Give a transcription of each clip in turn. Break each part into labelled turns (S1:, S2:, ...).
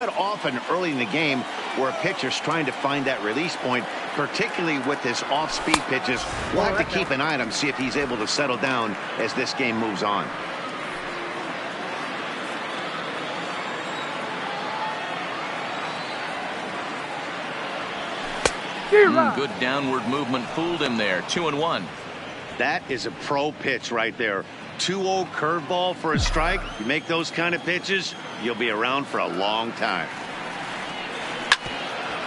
S1: Often early in the game where a pitcher's trying to find that release point, particularly with his off-speed pitches. We'll have to keep an eye on him, see if he's able to settle down as this game moves on.
S2: Good downward movement fooled him there. 2-1.
S1: That is a pro pitch right there. 2-0 curveball for a strike. You make those kind of pitches, you'll be around for a long time.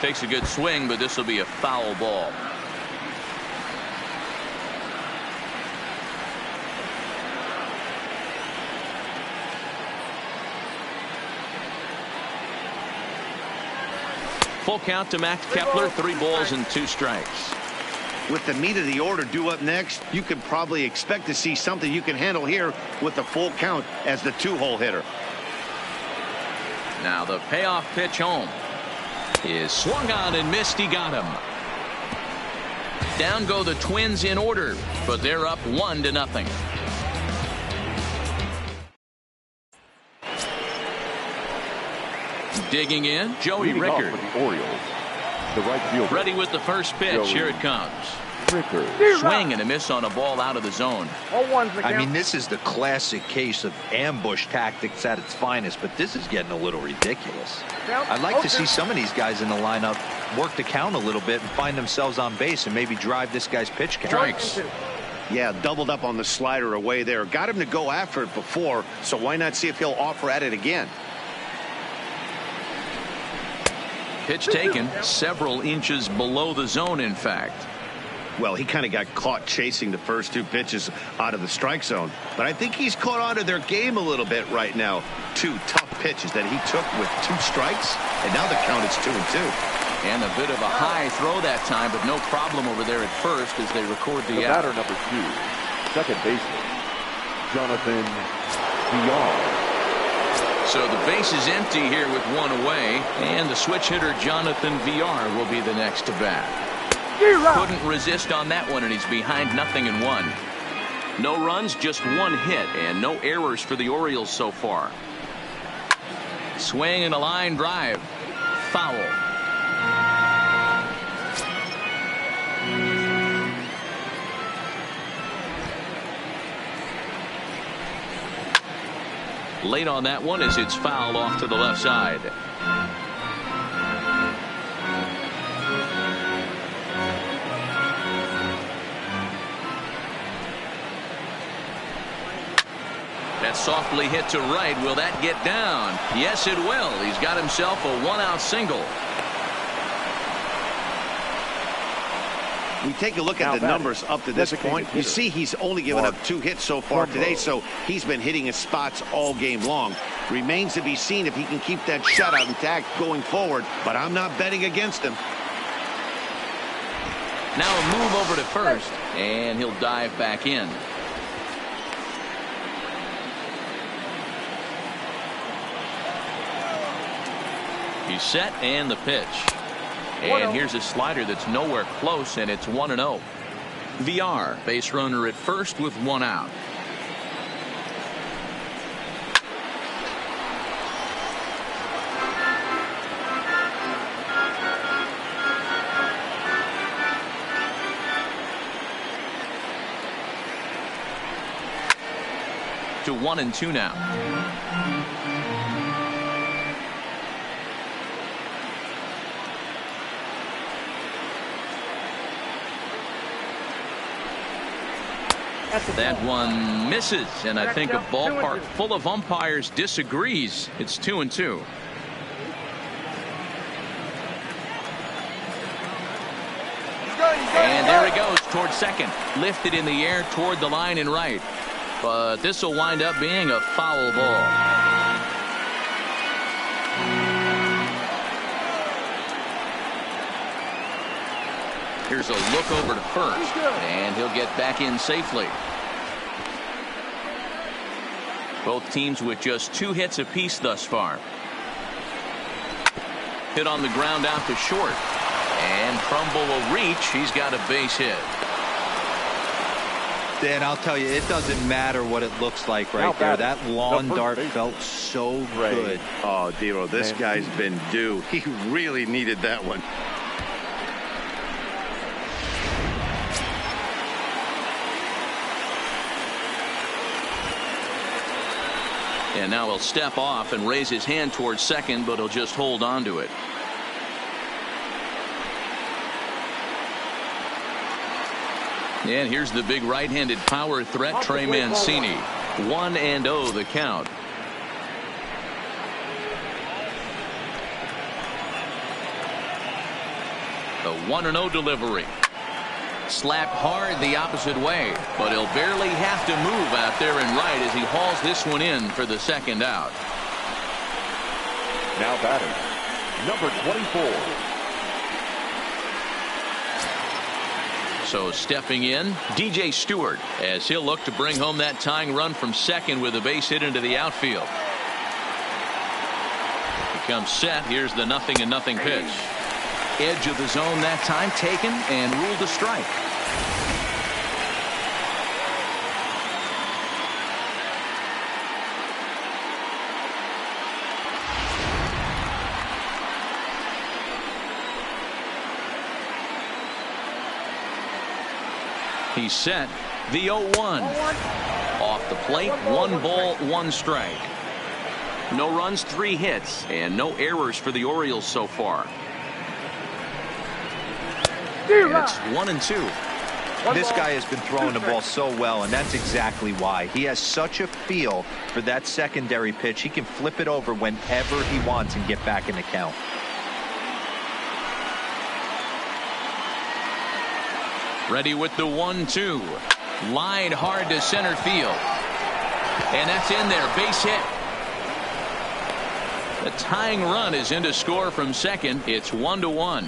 S2: Takes a good swing, but this will be a foul ball. Full count to Max Kepler. 3 balls and 2 strikes.
S1: With the meat of the order due up next, you can probably expect to see something you can handle here with the full count as the 2-hole hitter.
S2: Now the payoff pitch home is swung on and missed. He got him. Down go the Twins in order, but they're up 1-0. Digging in, Joey Rickard.
S3: The Orioles, the right fielder.
S2: Ready with the first pitch.
S3: Joey
S2: Here it comes.
S3: Rickard.
S2: Swing and a miss on a ball out of the zone.
S4: I mean, this is the classic case of ambush tactics at its finest, but this is getting a little ridiculous. I'd like to see some of these guys in the lineup work the count a little bit and find themselves on base and maybe drive this guy's pitch count.
S2: Strikes.
S1: Yeah, doubled up on the slider away there. Got him to go after it before, so why not see if he'll offer at it again?
S2: Pitch taken several inches below the zone, in fact.
S1: Well, he kind of got caught chasing the first 2 pitches out of the strike zone. But I think he's caught on to their game a little bit right now. 2 tough pitches that he took with 2 strikes, and now the count is 2-2.
S2: And a bit of a high throw that time, but no problem over there at first as they record the out.
S3: Batter number 2, second baseman, Jonathan Villar.
S2: So the base is empty here with 1 away, and the switch hitter Jonathan Villar will be the next to bat. Couldn't resist on that one, and he's behind 0-1. No runs, just 1 hit, and no errors for the Orioles so far. Swing and a line drive. Foul. Late on that one as it's fouled off to the left side. That's softly hit to right. Will that get down? Yes, it will. He's got himself a 1-out single.
S1: We take a look at the numbers up to this point. You see he's only given up 2 hits so far today, so he's been hitting his spots all game long. Remains to be seen if he can keep that shutout intact going forward, but I'm not betting against him.
S2: Now a move over to first, and he'll dive back in. He's set, and the pitch. And here's a slider that's nowhere close, and it's 1-0. Villar, base runner at first with 1 out. To 1-2 now. That one misses, and I think a ballpark full of umpires disagrees. It's 2-2. And there he goes toward second. Lifted in the air toward the line and right. But this will wind up being a foul ball. Here's a look over to first, and he'll get back in safely. Both teams with just 2 hits apiece thus far. Hit on the ground out to short, and Trumbull will reach. He's got a base hit.
S4: Dan, I'll tell you, it doesn't matter what it looks like right there. That lawn dart felt so good.
S1: Oh, Dero, this guy's been due. He really needed that one.
S2: And now he'll step off and raise his hand towards second, but he'll just hold on to it. And here's the big right-handed power threat, Trey Mancini. 1-0 the count. The 1-0 delivery. Slapped hard the opposite way, but he'll barely have to move out there and right as he hauls this one in for the second out.
S3: Now batting, number 24.
S2: So stepping in, DJ Stewart, as he'll look to bring home that tying run from second with a base hit into the outfield. He comes set. Here's the 0-0 pitch. Edge of the zone that time taken and ruled a strike. He's set. The 0-1. Off the plate, 1 ball, 1 strike. No runs, 3 hits, and no errors for the Orioles so far. And it's 1-2.
S4: This guy has been throwing the ball so well, and that's exactly why. He has such a feel for that secondary pitch. He can flip it over whenever he wants and get back in the count.
S2: Ready with the 1-2. Line hard to center field. And that's in there. Base hit. The tying run is in to score from second. It's 1-1.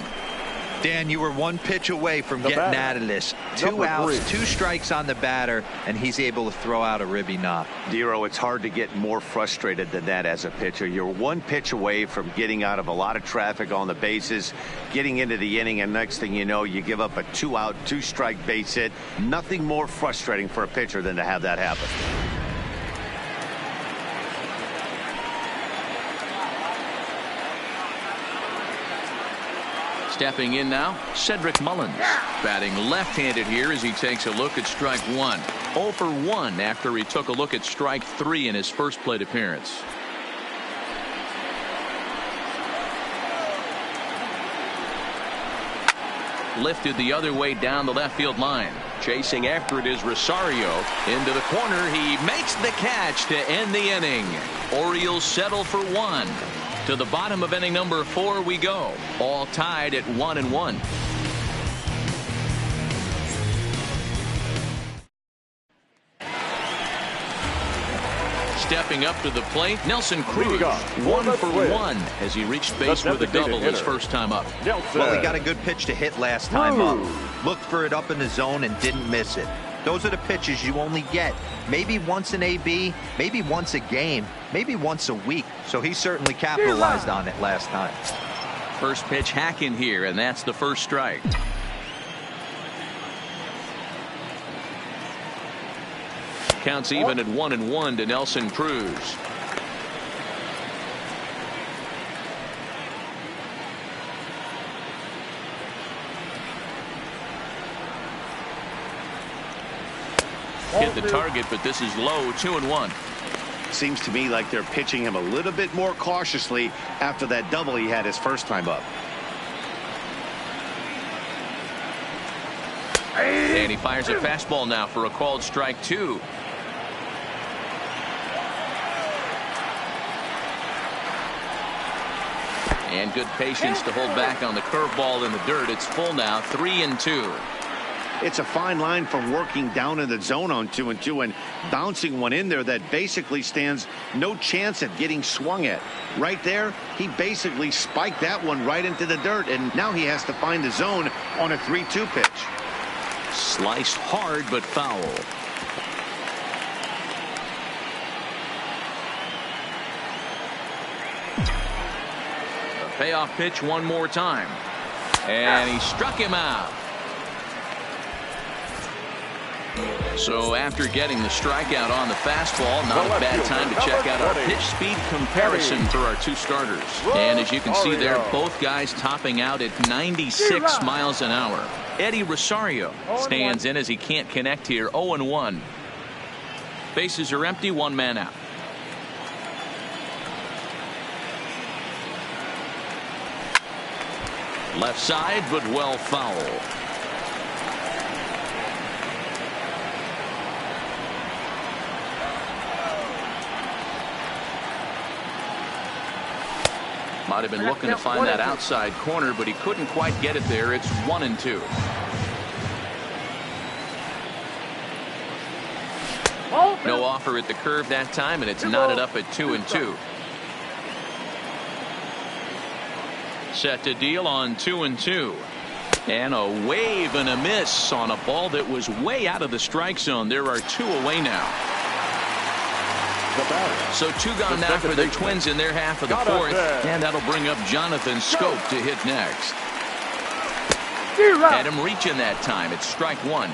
S4: Dan, you were 1 pitch away from getting out of this. 2 outs, 2 strikes on the batter, and he's able to throw out a ribby knock.
S1: Dero, it's hard to get more frustrated than that as a pitcher. You're 1 pitch away from getting out of a lot of traffic on the bases, getting into the inning, and next thing you know, you give up a 2-out, 2-strike base hit. Nothing more frustrating for a pitcher than to have that happen.
S2: Stepping in now, Cedric Mullins. Batting left-handed here as he takes a look at strike 1. 0 for 1 after he took a look at strike 3 in his first plate appearance. Lifted the other way down the left field line. Chasing after it is Rosario. Into the corner. He makes the catch to end the inning. Orioles settle for 1. To the bottom of inning number 4 we go. All tied at 1-1. Stepping up to the plate, Nelson Cruz. 1 for 1 as he reached base with a double his first time up.
S4: Well, he got a good pitch to hit last time up. Looked for it up in the zone and didn't miss it. Those are the pitches you only get maybe once in AB, maybe once a game, maybe once a week. So he certainly capitalized on it last time.
S2: First pitch hacking here, and that's the first strike. Counts even at 1-1 to Nelson Cruz. Hit the target, but this is low. 2-1.
S1: Seems to me like they're pitching him a little bit more cautiously after that double he had his first time up.
S2: And he fires a fastball now for a called strike 2. And good patience to hold back on the curveball in the dirt. It's full now. 3-2.
S1: It's a fine line from working down in the zone on 2-2 and bouncing one in there that basically stands no chance at getting swung at. Right there, he basically spiked that one right into the dirt, and now he has to find the zone on a 3-2 pitch.
S2: Sliced hard but foul. A payoff pitch one more time. And he struck him out. So after getting the strikeout on the fastball, not a bad time to check out our pitch speed comparison for our two starters. And as you can see there, both guys topping out at 96 miles an hour. Eddie Rosario stands in as he can't connect here. 0-1. Bases are empty, one man out. Left side, but well foul. Might have been looking to find that outside corner, but he couldn't quite get it there. It's 1-2. No offer at the curve that time, and it's knotted up at 2-2. Set to deal on 2-2. And a wave and a miss on a ball that was way out of the strike zone. There are two away now. So two gone now for the Twins in their half of the fourth, and that'll bring up Jonathan Scope to hit next. Had him reaching that time. It's strike one.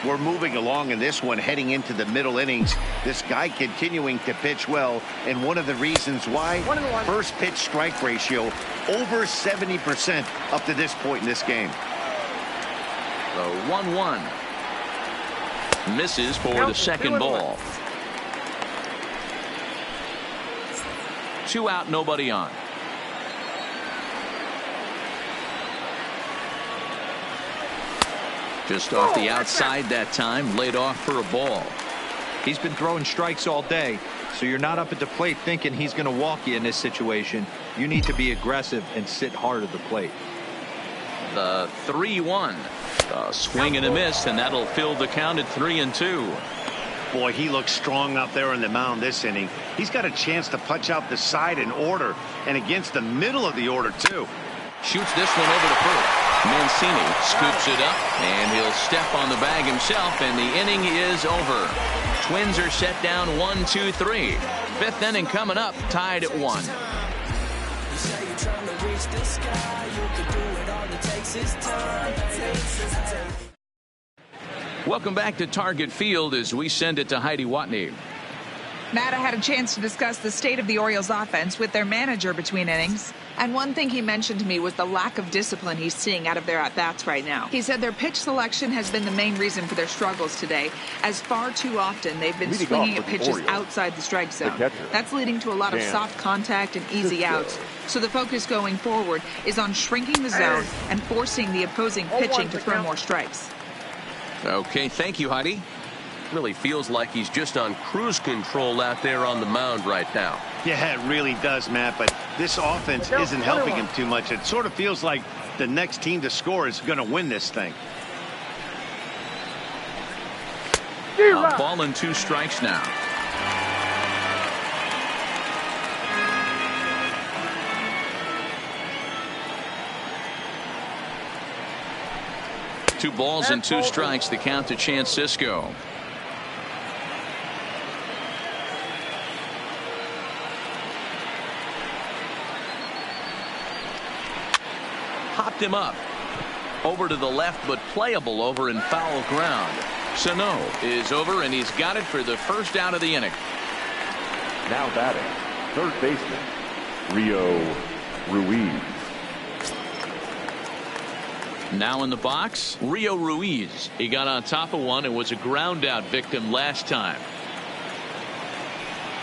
S1: We're moving along in this one, heading into the middle innings. This guy continuing to pitch well, and one of the reasons why, first pitch strike ratio over 70% up to this point in this game.
S2: The 1-1 misses for the second ball. 2 out, nobody on. Just off the outside that time, laid off for a ball.
S4: He's been throwing strikes all day, so you're not up at the plate thinking he's going to walk you in this situation. You need to be aggressive and sit hard at the plate.
S2: The 3-1. A swing and a miss, and that'll fill the count at 3-2.
S1: Boy, he looks strong out there on the mound this inning. He's got a chance to punch out the side in order, and against the middle of the order, too.
S2: Shoots this one over to first. Mancini scoops it up, and he'll step on the bag himself, and the inning is over. Twins are set down 1-2-3. Fifth inning coming up, tied at 1. Welcome back to Target Field as we send it to Heidi Watney.
S5: Matt, I had a chance to discuss the state of the Orioles offense with their manager between innings. And one thing he mentioned to me was the lack of discipline he's seeing out of their at-bats right now. He said their pitch selection has been the main reason for their struggles today, as far too often they've been swinging at pitches outside the strike zone. That's leading to a lot of soft contact and easy outs. So the focus going forward is on shrinking the zone and forcing the opposing pitching to throw more strikes.
S2: Okay, thank you, Heidi. Really feels like he's just on cruise control out there on the mound right now.
S1: Yeah, it really does, Matt, but this offense isn't helping him too much. It sort of feels like the next team to score is going to win this thing.
S2: A ball and 2 strikes now. Two balls and 2 strikes, the count to Chance Sisco. Hopped him up. Over to the left, but playable over in foul ground. Sano is over, and he's got it for the first out of the inning.
S3: Now batting, third baseman, Rio Ruiz.
S2: Now in the box, Rio Ruiz. He got on top of one and was a ground out victim last time.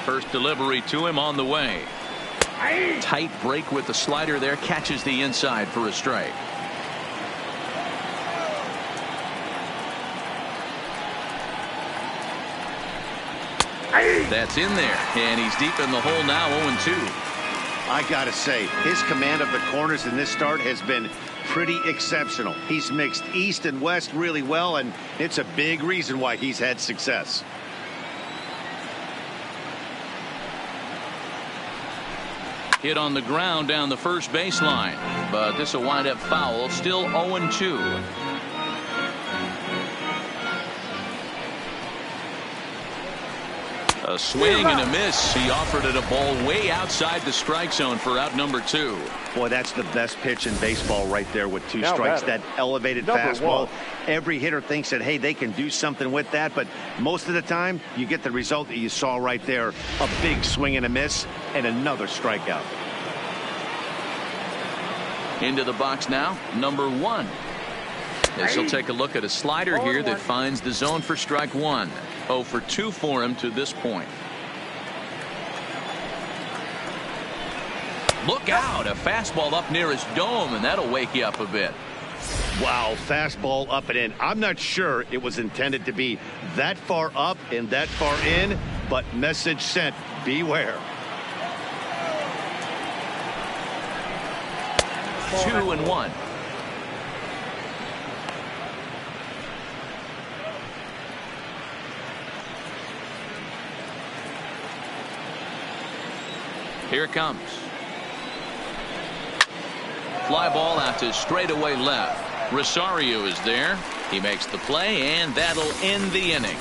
S2: First delivery to him on the way. Tight break with the slider there, catches the inside for a strike. That's in there, and he's deep in the hole now, 0-2.
S1: I gotta say, his command of the corners in this start has been pretty exceptional. He's mixed east and west really well, and it's a big reason why he's had success.
S2: Hit on the ground down the first baseline, but this will wind up foul. Still 0-2. A swing and a miss. He offered it a ball way outside the strike zone for out number 2.
S1: Boy, that's the best pitch in baseball right there with 2 strikes. That elevated
S3: number
S1: fastball.
S3: 1.
S1: Every hitter thinks that, hey, they can do something with that. But most of the time, you get the result that you saw right there. A big swing and a miss and another strikeout.
S2: Into the box now, number 1. This will take a look at a slider here that finds the zone for strike 1. 0 for 2 for him to this point. Look out, a fastball up near his dome, and that'll wake you up a bit.
S1: Wow, fastball up and in. I'm not sure it was intended to be that far up and that far in, but message sent, beware.
S2: 2-1. Here it comes. Fly ball out to straightaway left. Rosario is there. He makes the play, and that'll end the inning.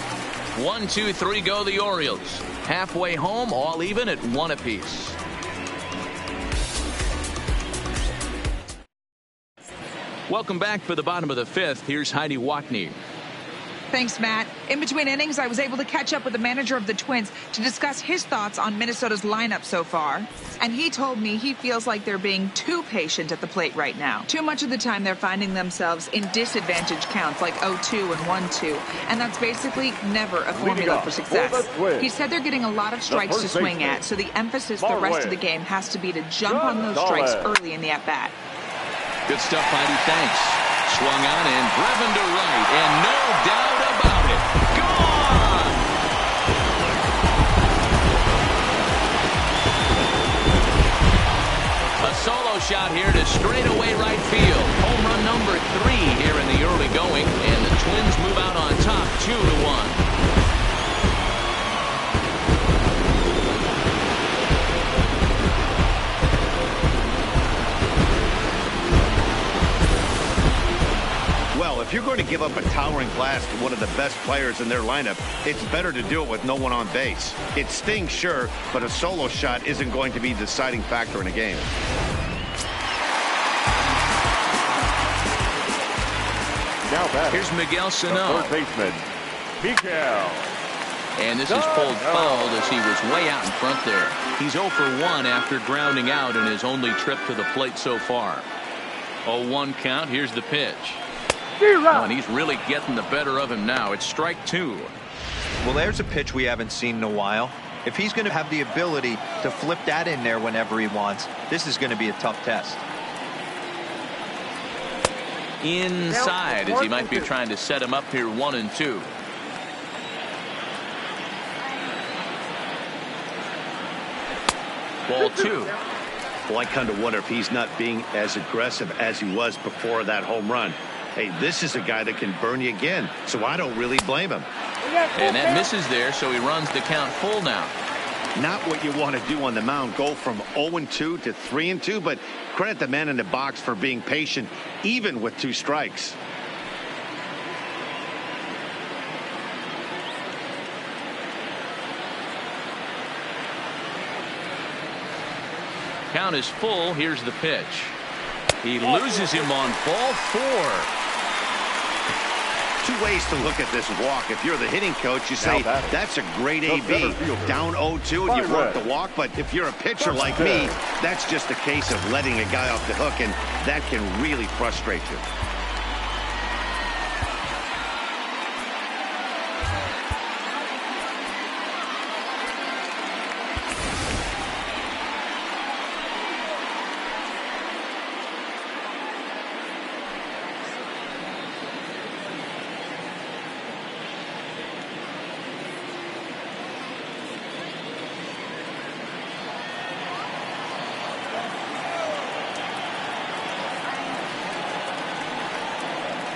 S2: 1, 2, 3 go the Orioles. Halfway home, all even at 1 apiece. Welcome back for the bottom of the 5th. Here's Heidi Watney.
S5: Thanks, Matt. In between innings, I was able to catch up with the manager of the Twins to discuss his thoughts on Minnesota's lineup so far. And he told me he feels like they're being too patient at the plate right now. Too much of the time, they're finding themselves in disadvantage counts like 0-2 and 1-2. And that's basically never a formula for success. He said they're getting a lot of strikes to swing at, so the emphasis the rest of the game has to be to jump on those strikes early in the at-bat.
S2: Good stuff, Heidi. Thanks. Swung on and driven to right, and no doubt about it. Gone! A solo shot here to straightaway right field. Home run number 3 here in the early going, and the Twins move out on top 2-1.
S1: If you're going to give up a towering blast to one of the best players in their lineup, it's better to do it with no one on base. It stings, sure, but a solo shot isn't going to be the deciding factor in a game.
S3: Now batting.
S2: Here's Miguel Sano.
S3: Third baseman, Miguel.
S2: And this is pulled foul as he was way out in front there. He's 0 for 1 after grounding out in his only trip to the plate so far. 0-1 count. Here's the pitch. Oh, and he's really getting the better of him now. It's strike 2.
S4: Well, there's a pitch we haven't seen in a while. If he's going to have the ability to flip that in there whenever he wants, this is going to be a tough test.
S2: Inside, as he might be trying to set him up here 1-2. Ball 2.
S1: Well, I kind of wonder if he's not being as aggressive as he was before that home run. Hey, this is a guy that can burn you again, so I don't really blame him.
S2: And that misses there, so he runs the count full now.
S1: Not what you want to do on the mound, go from 0-2 to 3-2, but credit the man in the box for being patient, even with 2 strikes.
S2: Count is full. Here's the pitch. He loses him on ball 4.
S1: 2 ways to look at this walk. If you're the hitting coach, you say that's a great AB. Down 0-2 and you work the walk. But if you're a pitcher like me, that's just a case of letting a guy off the hook, and that can really frustrate you.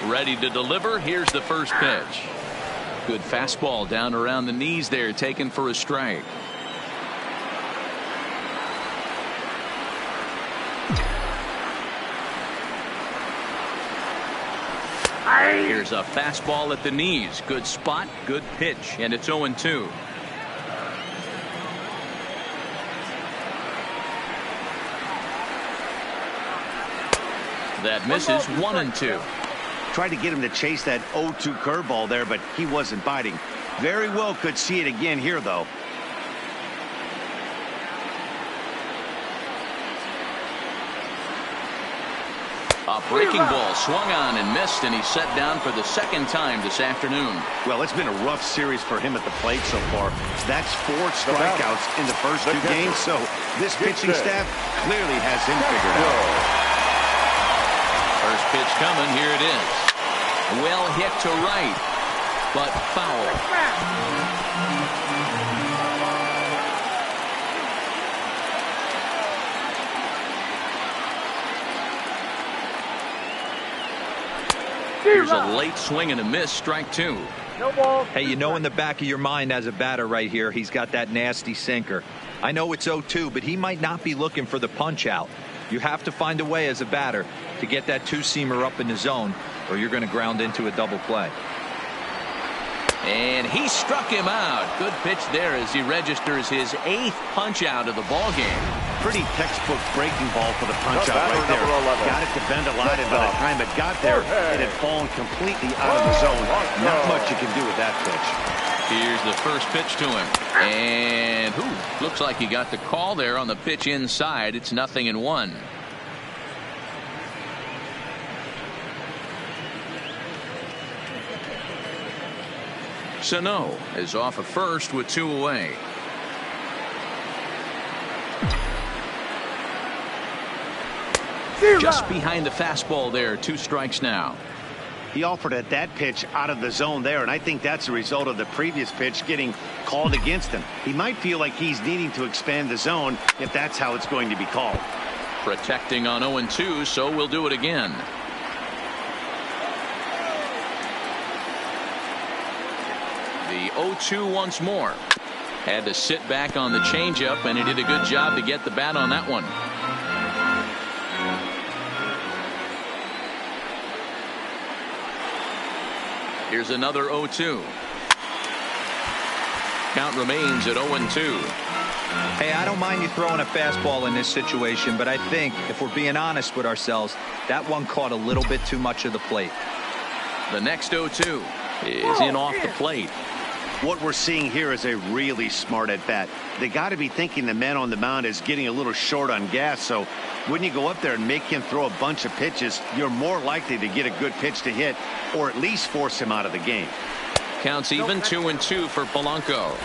S2: Ready to deliver. Here's the first pitch. Good fastball down around the knees there, taken for a strike. Here's a fastball at the knees. Good spot, good pitch, and it's 0-2. That misses 1-2.
S1: Tried to get him to chase that 0-2 curveball there, but he wasn't biting. Very well could see it again here, though.
S2: A breaking ball swung on and missed, and he's set down for the second time this afternoon.
S1: Well, it's been a rough series for him at the plate so far. That's 4 strikeouts in the first 2 games, so this pitching staff clearly has him figured out.
S2: First pitch coming, here it is. Well hit to right, but foul. Here's a late swing and a miss, strike 2.
S3: No ball.
S4: Hey, you know in the back of your mind as a batter right here, he's got that nasty sinker. I know it's 0-2, but he might not be looking for the punch out. You have to find a way as a batter to get that 2-seamer up in the zone, or you're going to ground into a double play.
S2: And he struck him out. Good pitch there as he registers his 8th punch out of the ball game.
S1: Pretty textbook breaking ball for the punch out right there. Got it to bend a line, and by the time it got there, it had fallen completely out of the zone. Not much you can do with that pitch.
S2: Here's the first pitch to him. And looks like he got the call there on the pitch inside. It's 0-1. Sano is off at first with 2 away. Just behind the fastball there. 2 strikes now.
S1: He offered at that pitch out of the zone there, and I think that's a result of the previous pitch getting called against him. He might feel like he's needing to expand the zone if that's how it's going to be called.
S2: Protecting on 0-2, so we'll do it again. The 0-2 once more. Had to sit back on the changeup, and he did a good job to get the bat on that one. Here's another 0-2. Count remains at 0-2.
S4: Hey, I don't mind you throwing a fastball in this situation, but I think if we're being honest with ourselves, that one caught a little bit too much of the plate.
S2: The next 0-2 is in off the plate.
S1: What we're seeing here is a really smart at bat. They got to be thinking the man on the mound is getting a little short on gas, so when you go up there and make him throw a bunch of pitches, you're more likely to get a good pitch to hit or at least force him out of the game.
S2: Counts even, 2-2 for Polanco.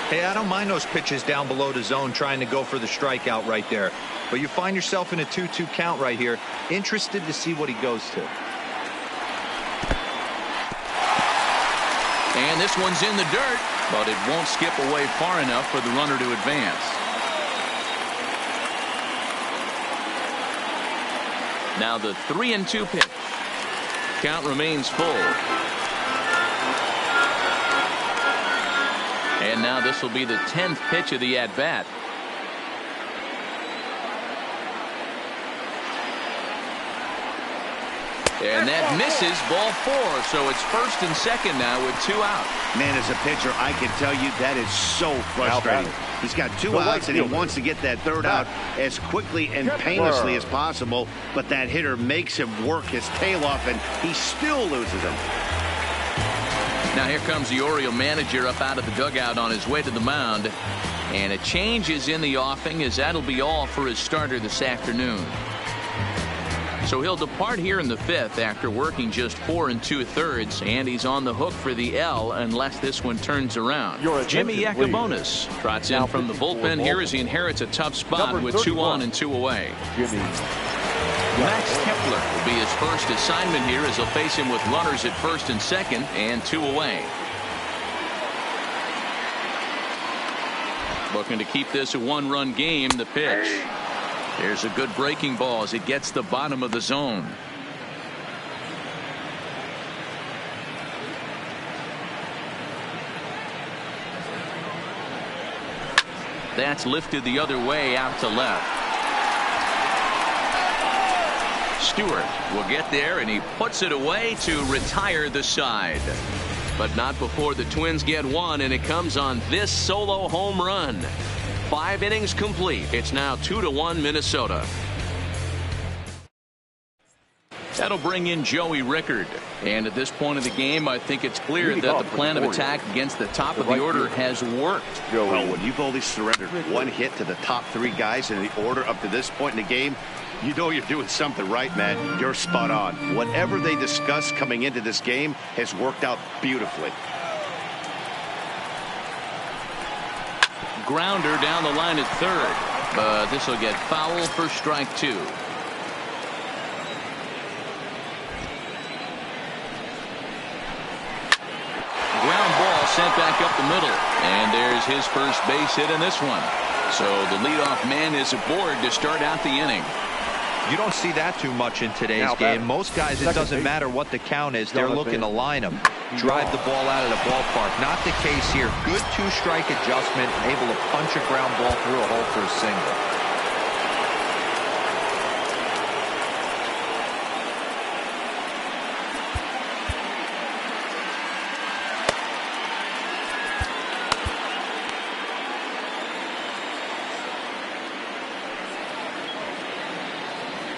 S4: Hey, I don't mind those pitches down below the zone trying to go for the strikeout right there, but you find yourself in a 2-2 count right here, interested to see what he goes to.
S2: And this one's in the dirt, but it won't skip away far enough for the runner to advance. Now the 3-2 pitch. Count remains full. And now this will be the 10th pitch of the at-bat. And that misses, ball 4. So it's first and second now with 2 out.
S1: Man, as a pitcher, I can tell you that is so frustrating. He's got 2 outs and he wants to get that 3rd out as quickly and painlessly as possible. But that hitter makes him work his tail off and he still loses him.
S2: Now here comes the Oriole manager up out of the dugout on his way to the mound. And a change is in the offing as that'll be all for his starter this afternoon. So he'll depart here in the 5th after working just 4 2/3, and he's on the hook for the L unless this one turns around. Jimmy Yacobonis trots in from the bullpen here as he inherits a tough spot with 2 on and 2 away. Max Kepler will be his first assignment here as he'll face him with runners at first and second and 2 away. Looking to keep this a 1-run game. The pitch. There's a good breaking ball as it gets the bottom of the zone. That's lifted the other way out to left. Stewart will get there and he puts it away to retire the side. But not before the Twins get one, and it comes on this solo home run. 5 innings complete. It's now 2-1 Minnesota. That'll bring in Joey Rickard. And at this point of the game, I think it's clear that the plan of attack against the top of the order has worked.
S1: Well, when you've only surrendered one hit to the top three guys in the order up to this point in the game, you know you're doing something right, man. You're spot on. Whatever they discussed coming into this game has worked out beautifully.
S2: Grounder down the line at third, but this will get foul for strike two. Ground ball sent back up the middle, and there's his first base hit in this one. So the leadoff man is aboard to start out the inning.
S4: You don't see that too much in today's game. Most guys, it doesn't matter what the count is. They're looking to line them, drive the ball out of the ballpark. Not the case here. Good two-strike adjustment, able to punch a ground ball through a hole for a single.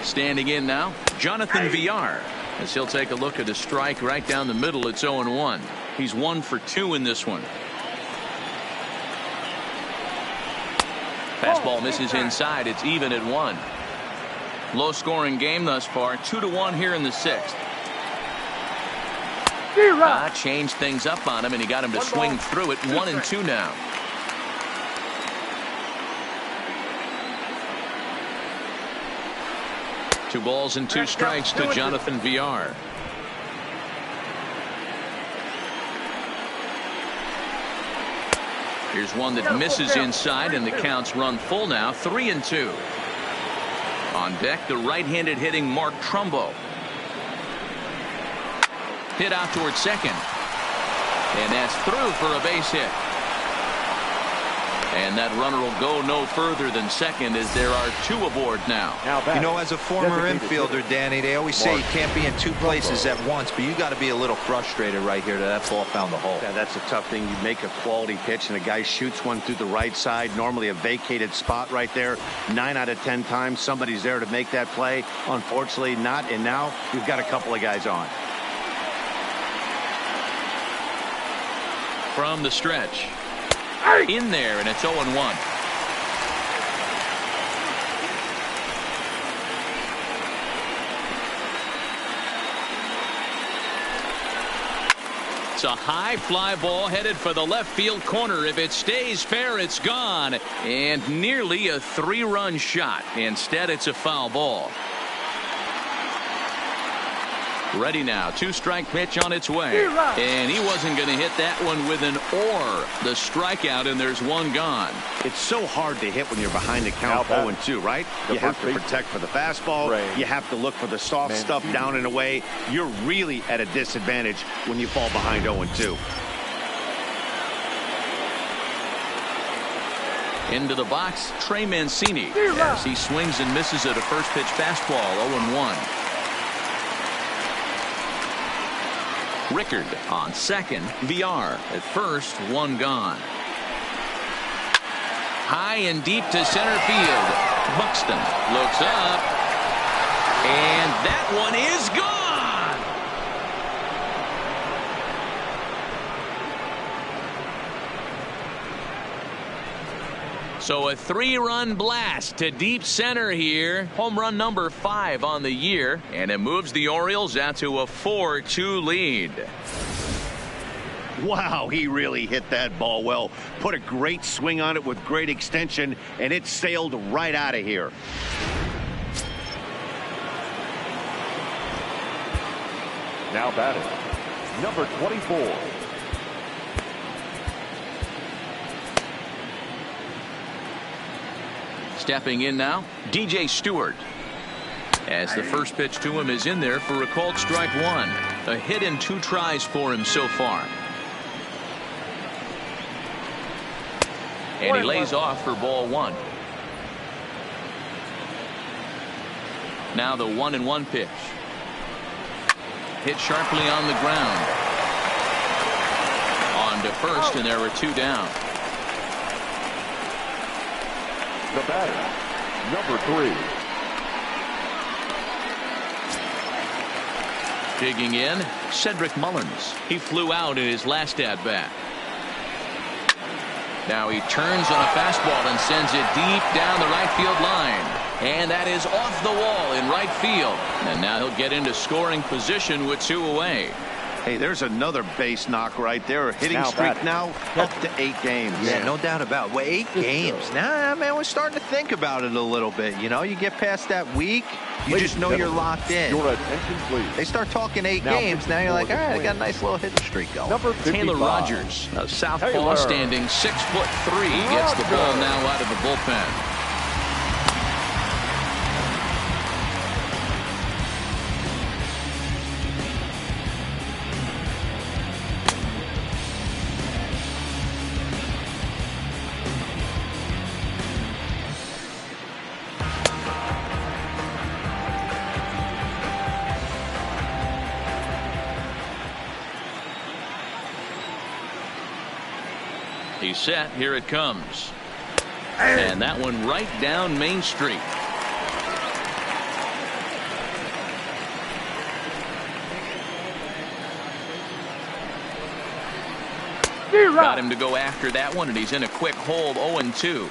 S2: Standing in now, Jonathan Villar, as he'll take a look at a strike right down the middle. It's 0-1. He's 1 for 2 in this one. Fastball misses inside. It's even at 1. Low scoring game thus far. 2-1 here in the 6th. Changed things up on him, and he got him to swing through it. 1-2 now. Two balls and 2 strikes to Jonathan Villar. Here's one that misses inside, and the counts run full now. 3-2. On deck, the right-handed hitting Mark Trumbo. Hit out towards second. And that's through for a base hit. And that runner will go no further than second, as there are 2 aboard now.
S4: You know, as a former infielder, Danny, they always say you can't be in 2 places at once, but you got to be a little frustrated right here that ball found the hole.
S1: Yeah, that's a tough thing. You make a quality pitch and a guy shoots one through the right side, normally a vacated spot right there. 9 out of 10 times somebody's there to make that play. Unfortunately not, and now you've got a couple of guys on.
S2: From the stretch. In there, and it's 0-1. It's a high fly ball headed for the left field corner. If it stays fair, it's gone. And nearly a 3-run shot. Instead, it's a foul ball. Ready now. 2-strike pitch on its way. And he wasn't going to hit that one with an or. The strikeout, and there's 1 gone.
S1: It's so hard to hit when you're behind the count 0-2, right? You have to protect for the fastball. You have to look for the soft stuff down and away. You're really at a disadvantage when you fall behind 0-2.
S2: Into the box, Trey Mancini, as he swings and misses at a first pitch fastball. 0-1. Rickard on second. Villar at first. 1 gone. High and deep to center field. Buxton looks up, and that one is gone. So a 3-run blast to deep center here. Home run number 5 on the year, and it moves the Orioles out to a 4-2 lead.
S1: Wow, he really hit that ball well. Put a great swing on it with great extension, and it sailed right out of here.
S3: Now batting, number 24.
S2: Stepping in now, DJ Stewart. As the first pitch to him is in there for a called strike 1. A hit and 2 tries for him so far. And he lays off for ball 1. Now the 1-1 pitch. Hit sharply on the ground. On to first, and there were 2 down.
S3: The batter, number 3.
S2: Digging in, Cedric Mullins. He flew out in his last at-bat. Now he turns on a fastball and sends it deep down the right field line. And that is off the wall in right field. And now he'll get into scoring position with 2 away.
S1: Hey, there's another base knock right there. Hitting streak now up to 8 games.
S4: Yeah, no doubt about it. Well, 8 games. Nah, man, we're starting to think about it a little bit. You know, you get past that week, you just know you're locked in.
S3: Your attention, please.
S4: They start talking 8 games. Now you're like, all right, I got a nice little hitting streak going.
S3: Number 55.
S2: Taylor Rogers, a southpaw standing 6'3", gets the ball now out of the bullpen. He's set. Here it comes. And that one right down Main Street. Got him to go after that one, and he's in a quick hold. 0-2.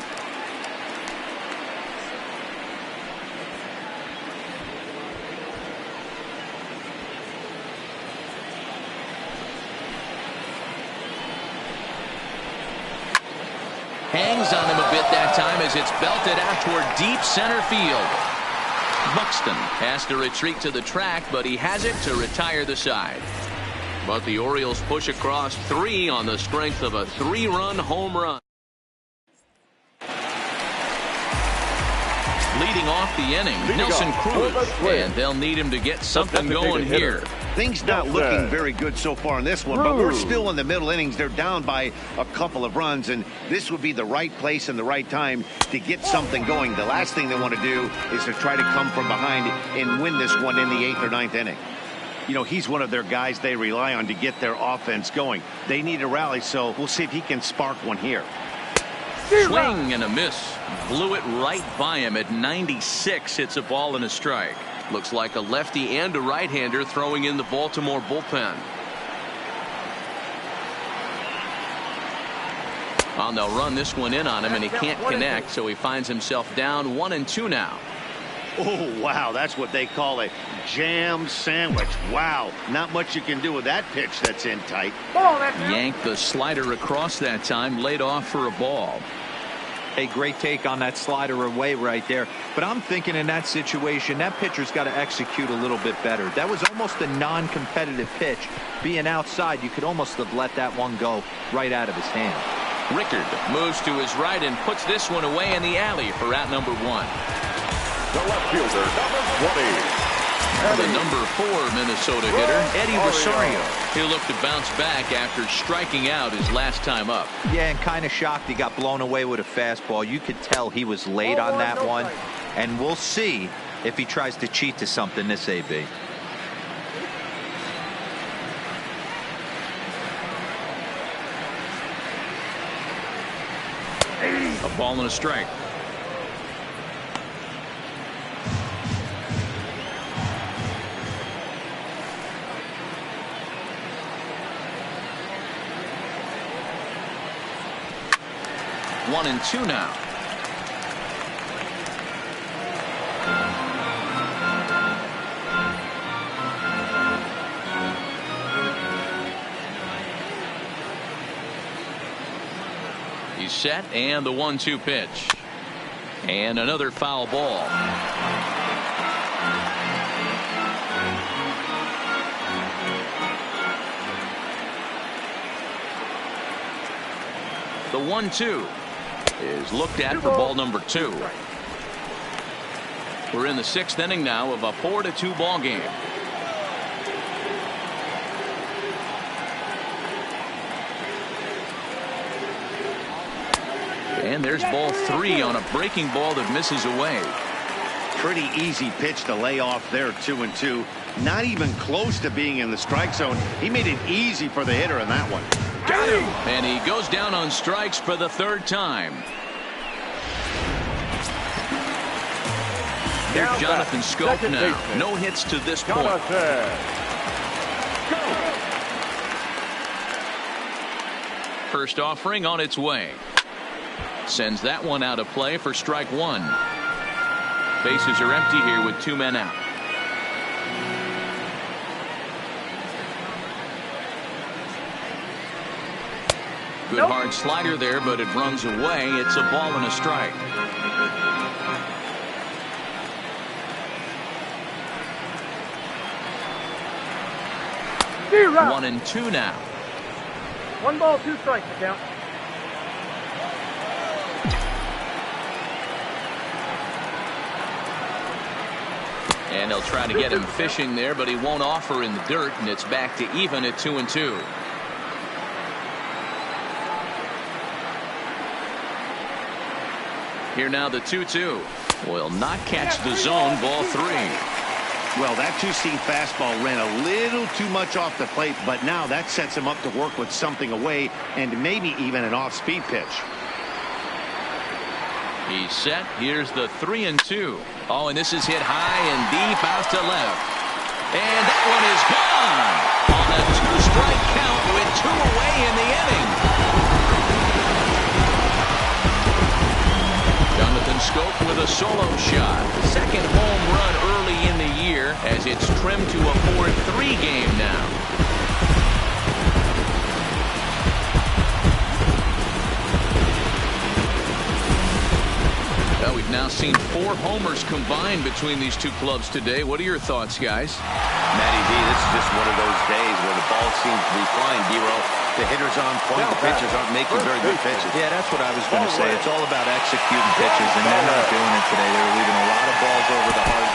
S2: Hangs on him a bit that time as it's belted out toward deep center field. Buxton has to retreat to the track, but he has it to retire the side. But the Orioles push across 3 on the strength of a 3-run home run. Leading off the inning, Nelson Cruz, and they'll need him to get something going here.
S1: Things not looking very good so far in this one, but we're still in the middle innings. They're down by a couple of runs, and this would be the right place and the right time to get something going. The last thing they want to do is to try to come from behind and win this one in the 8th or 9th inning. You know, he's one of their guys they rely on to get their offense going. They need a rally, so we'll see if he can spark one here.
S2: Swing and a miss. Blew it right by him at 96. It's a ball and a strike. Looks like a lefty and a right-hander throwing in the Baltimore bullpen. Well, they'll run this one in on him, and he can't connect, so he finds himself down 1-2 now.
S1: Oh, wow, that's what they call a jam sandwich. Wow, not much you can do with that pitch that's in tight.
S2: Yanked the slider across that time, laid off for a ball.
S4: A great take on that slider away right there. But I'm thinking in that situation, that pitcher's got to execute a little bit better. That was almost a non-competitive pitch. Being outside, you could almost have let that one go right out of his hand.
S2: Rickard moves to his right and puts this one away in the alley for out number 1.
S3: The left fielder, number 20.
S2: The number 4 Minnesota hitter, Eddie Rosario. He'll look to bounce back after striking out his last time up.
S4: Yeah, and kind of shocked he got blown away with a fastball. You could tell he was late on that one. And we'll see if he tries to cheat to something this AB.
S2: A ball and a strike. One and two now. He's set, and the 1-2 pitch. And another foul ball. The 1-2 is looked at for ball number 2. We're in the 6th inning now of a 4-2 ball game. And there's ball 3 on a breaking ball that misses away.
S1: Pretty easy pitch to lay off there, 2-2. Not even close to being in the strike zone. He made it easy for the hitter in that one.
S2: Got him. And he goes down on strikes for the 3rd time. There's Jonathan Scope now. No hits to this point. First offering on its way. Sends that one out of play for strike one. Bases are empty here with 2 men out. Good hard slider there, but it runs away. It's a ball and a strike.
S6: Zero.
S2: 1-2 now.
S6: 1 ball, 2 strikes to count.
S2: And they'll try to get him fishing there, but he won't offer in the dirt, and it's back to even at 2-2. Here now the 2-2. Will not catch the zone. Ball 3.
S1: Well, that two-seam fastball ran a little too much off the plate, but now that sets him up to work with something away and maybe even an off-speed pitch.
S2: He's set. Here's the 3-2. Oh, and this is hit high and deep out to left. And that one is gone on a 2-strike count with 2 away in the inning. Jonathan Scope with a solo shot. Second home run early in the year as it's trimmed to a 4-3 game now. Well, we've now seen 4 homers combined between these two clubs today. What are your thoughts, guys?
S1: Matty D, this is just one of those days where the ball seems to be flying, D-Roll. The hitter's on point, the pitchers aren't making very good pitches.
S4: Yeah, that's what I was going to say. It's all about executing pitches, and they're not doing it today. They're leaving a lot of balls over the heart.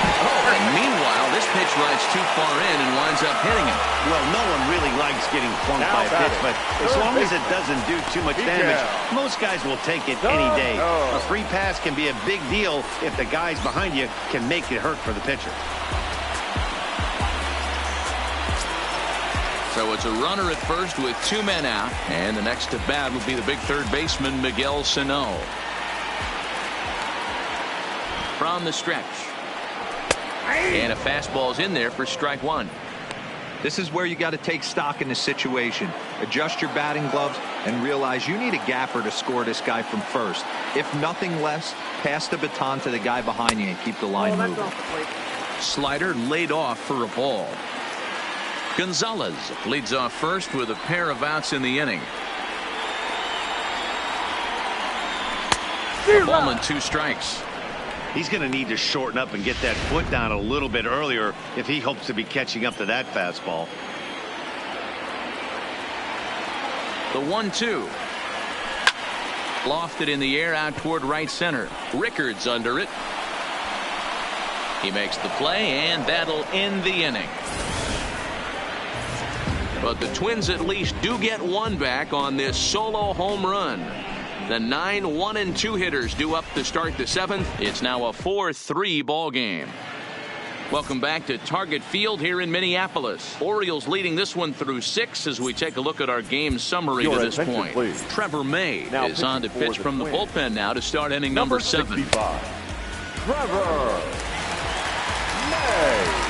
S2: And meanwhile, this pitch rides too far in and winds up hitting him.
S1: Well, no one really likes getting plunked by a pitch, but as long as it doesn't do too much damage, most guys will take it any day. A free pass can be a big deal if the guys behind you can make it hurt for the pitcher.
S2: So it's a runner at first with 2 men out, and the next to bat will be the big third baseman Miguel Sano. From the stretch, and a fastball's in there for strike 1.
S4: This is where you got to take stock in the situation. Adjust your batting gloves and realize you need a gapper to score this guy from first. If nothing less, pass the baton to the guy behind you and keep the line moving.
S2: Slider laid off for a ball. Gonzalez leads off first with a pair of outs in the inning. A ball and 2 strikes.
S1: He's going to need to shorten up and get that foot down a little bit earlier if he hopes to be catching up to that fastball.
S2: The 1-2. Lofted in the air out toward right center. Rickards under it. He makes the play, and that'll end the inning. But the Twins at least do get 1 back on this solo home run. The 9 1-2 hitters due up to start the 7th. It's now a 4-3 ball game. Welcome back to Target Field here in Minneapolis. Orioles leading this one through 6 as we take a look at our game summary to this point.
S3: Please.
S2: Trevor May is on to pitch from the bullpen now to start inning number 7.
S3: 65. Trevor May.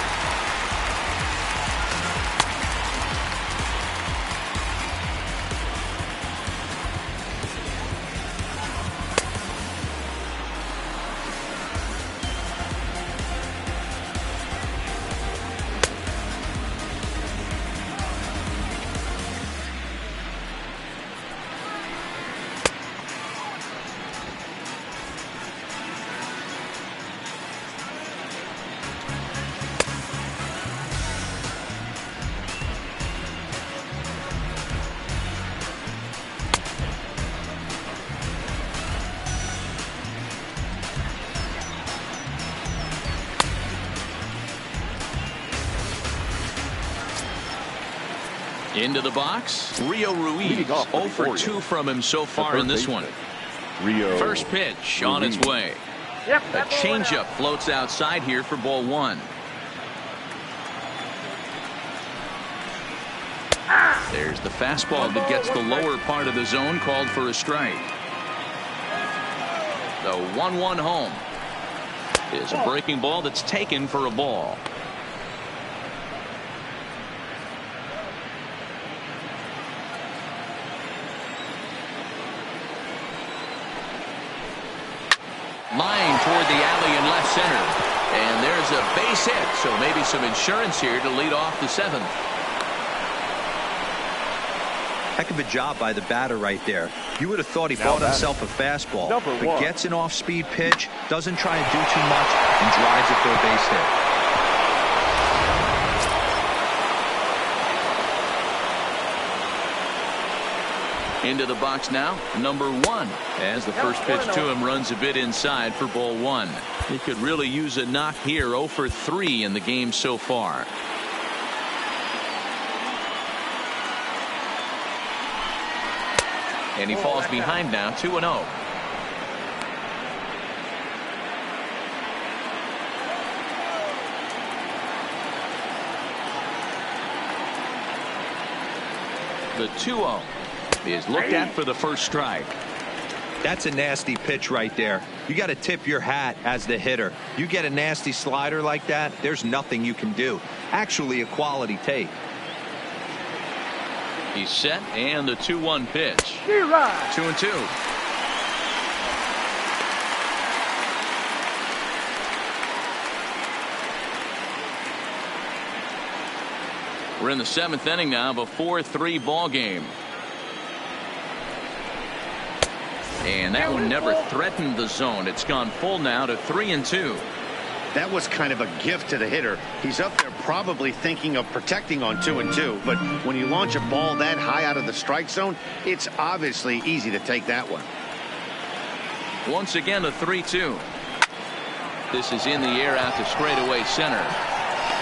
S2: Into the box, Rio Ruiz. 0 for 2 from him so far in this one. First pitch on its way. A changeup floats outside here for ball 1. There's the fastball that gets the lower part of the zone, called for a strike. The 1-1 home is a breaking ball that's taken for a ball. center. And there's a base hit, so maybe some insurance here to lead off the 7th.
S4: Heck of a job by the batter right there. You would have thought he bought himself a fastball, but gets an off-speed pitch, doesn't try and do too much, and drives it for a base hit.
S2: Into the box now, number 1. As the first pitch to him runs a bit inside for ball 1. He could really use a knock here. 0 for 3 in the game so far. And he falls behind now, 2-0. The 2-0 is looked at for the first strike.
S4: That's a nasty pitch right there. You got to tip your hat as the hitter. You get a nasty slider like that, there's nothing you can do. Actually a quality take.
S2: He's set, and the 2-1 pitch. 2-2. We're in the 7th inning now of a 4-3 ball game. And that one never threatened the zone. It's gone full now to 3-2.
S1: That was kind of a gift to the hitter. He's up there probably thinking of protecting on 2-2. But when you launch a ball that high out of the strike zone, it's obviously easy to take that one.
S2: Once again, a 3-2. This is in the air out to straightaway center.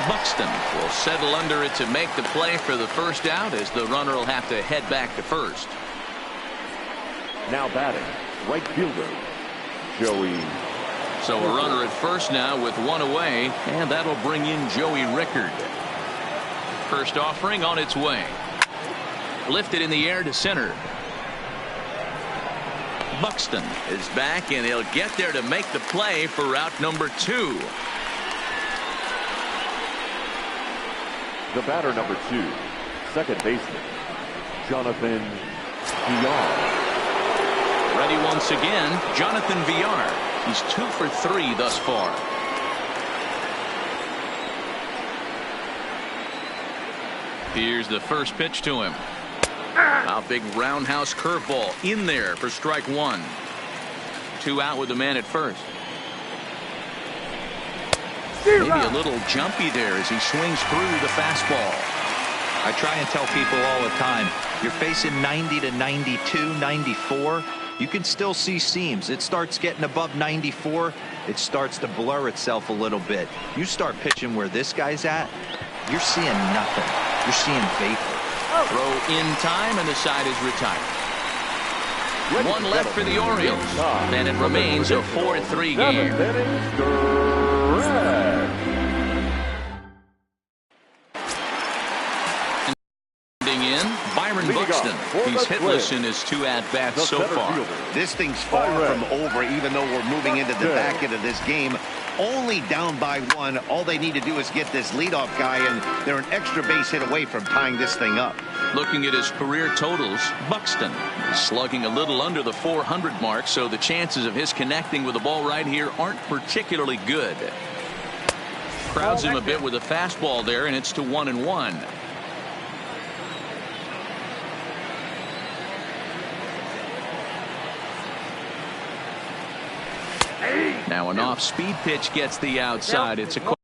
S2: Buxton will settle under it to make the play for the first out, as the runner will have to head back to first.
S3: Now batting, right fielder, Joey.
S2: So a runner at first now with 1 away, and that'll bring in Joey Rickard. First offering on its way. Lifted in the air to center. Buxton is back, and he'll get there to make the play for route number 2.
S3: The batter number 2, second baseman, Jonathan Villar.
S2: Ready once again, Jonathan Villar. He's 2 for 3 thus far. Here's the first pitch to him. A big roundhouse curveball in there for strike 1. 2 out with the man at first. Maybe a little jumpy there as he swings through the fastball.
S4: I try and tell people all the time, you're facing 90 to 92, 94. You can still see seams. It starts getting above 94. It starts to blur itself a little bit. You start pitching where this guy's at, you're seeing nothing. You're seeing vapor.
S2: Throw in time, and the side is retired. 1 left for the Orioles. Then it remains a 4-3 game. Buxton. He's hitless in his 2 at-bats so far.
S1: This thing's far from over, even though we're moving into the back end of this game. Only down by 1. All they need to do is get this leadoff guy, and they're an extra base hit away from tying this thing up.
S2: Looking at his career totals, Buxton is slugging a little under the 400 mark, so the chances of his connecting with the ball right here aren't particularly good. Crowds him a bit with a fastball there, and it's to 1-1. Now an off-speed pitch gets the outside. It's a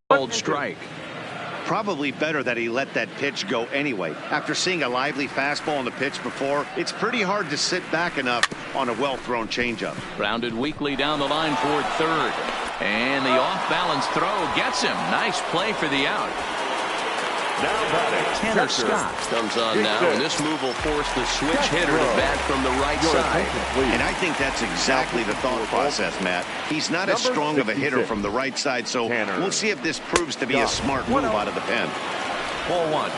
S2: cold strike.
S1: Probably better that he let that pitch go anyway. After seeing a lively fastball on the pitch before, it's pretty hard to sit back enough on a well-thrown changeup.
S2: Grounded weakly down the line toward third. And the off-balance throw gets him. Nice play for the out. Tanner Scott comes on now, and this move will force the switch hitter to bat from the right side.
S1: And I think that's exactly the thought process, Matt. He's not as strong of a hitter from the right side, so we'll see if this proves to be a smart move out of the pen.
S2: Ball 1.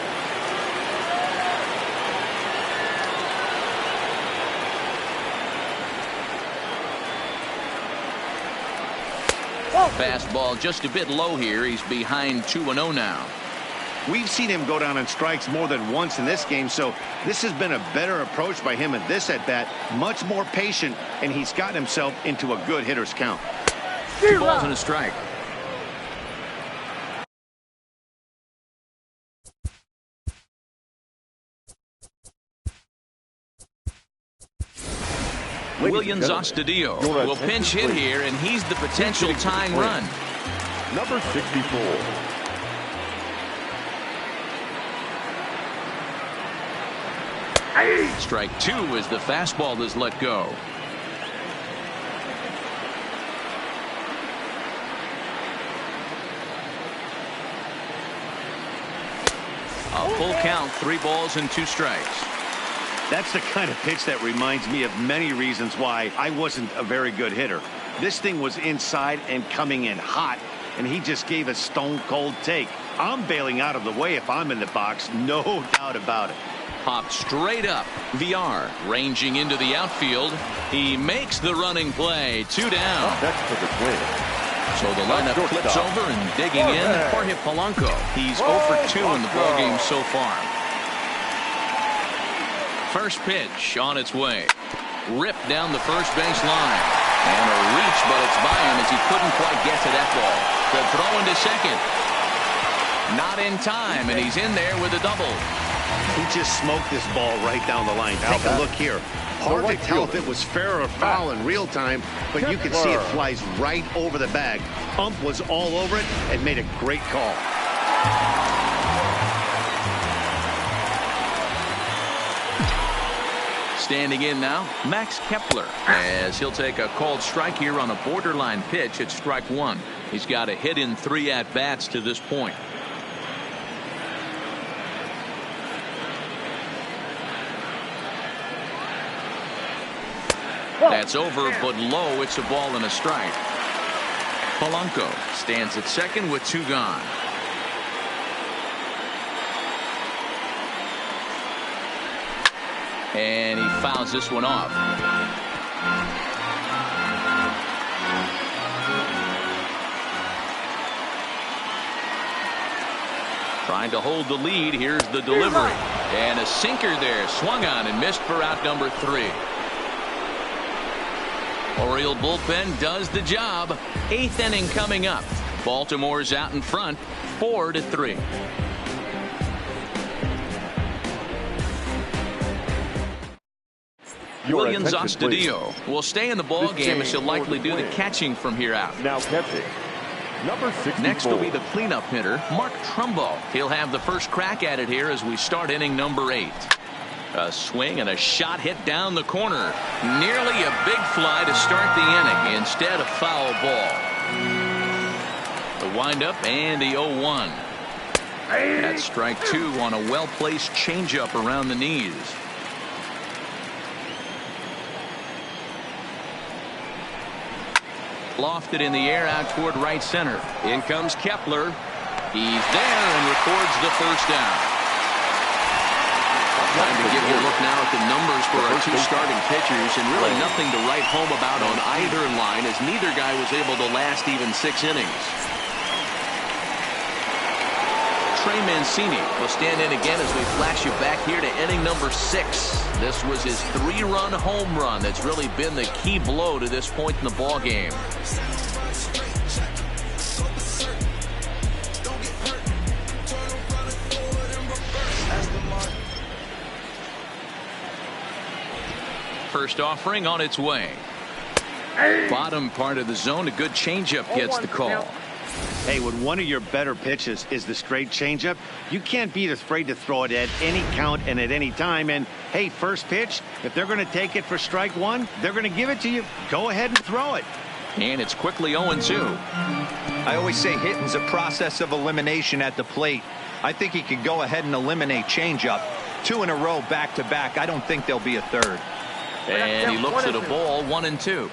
S2: Fastball just a bit low here. He's behind 2-0 now.
S1: We've seen him go down on strikes more than once in this game, so this has been a better approach by him at this at-bat. Much more patient, and he's gotten himself into a good hitter's count.
S2: 2 balls and a strike. Williams Astudillo will pinch hit here, and he's the potential tying run.
S3: Number 64.
S2: Strike 2 as the fastball is let go. A full count, 3 balls and 2 strikes.
S1: That's the kind of pitch that reminds me of many reasons why I wasn't a very good hitter. This thing was inside and coming in hot, and he just gave a stone-cold take. I'm bailing out of the way if I'm in the box, no doubt about it.
S2: Popped straight up. VR ranging into the outfield. He makes the running play. 2 down.
S3: That's for the win.
S2: So the lineup flips over and digging in, Jorge Polanco. He's 0 for 2 in the ballgame so far. First pitch on its way. Ripped down the first base line. And a reach, but it's by him as he couldn't quite get to that ball. The throw into second. Not in time, and he's in there with a double.
S1: He just smoked this ball right down the line. Take a look here. Hard to tell if it was fair or foul in real time, but you can see it flies right over the bag. Ump was all over it and made a great call.
S2: Standing in now, Max Kepler, as he'll take a called strike here on a borderline pitch at strike 1. He's got a hit in 3 at-bats to this point. That's over, but low. It's a ball and a strike. Polanco stands at second with 2 gone. And he fouls this one off. Trying to hold the lead. Here's the delivery. And a sinker there. Swung on and missed for out number 3. Oriole bullpen does the job. 8th inning coming up. Baltimore's out in front, 4-3. Williams Astudillo will stay in the ball game as he'll likely do the catching from here out.
S3: Now catching. Number 64.
S2: Next will be the cleanup hitter, Mark Trumbo. He'll have the first crack at it here as we start inning number 8. A swing and a shot hit down the corner. Nearly a big fly to start the inning. Instead, a foul ball. The windup and the 0-1. That's strike 2 on a well-placed changeup around the knees. Lofted in the air out toward right center. In comes Kepler. He's there and records the first down. Time to give you a look now at the numbers for our 2 starting pitchers, and really nothing to write home about on either line, as neither guy was able to last even 6 innings. Trey Mancini will stand in again as we flash you back here to inning number 6. This was his 3-run home run that's really been the key blow to this point in the ball game. First offering on its way. Bottom part of the zone, a good changeup gets the call.
S1: Hey, when one of your better pitches is the straight changeup, you can't be afraid to throw it at any count and at any time. And hey, first pitch, if they're going to take it for strike 1, they're going to give it to you. Go ahead and throw it.
S2: And it's quickly 0-2.
S4: I always say hitting's a process of elimination at the plate. I think he could go ahead and eliminate changeup. 2 in a row back to back. I don't think there'll be a third.
S2: And he looks at a ball, 1-2.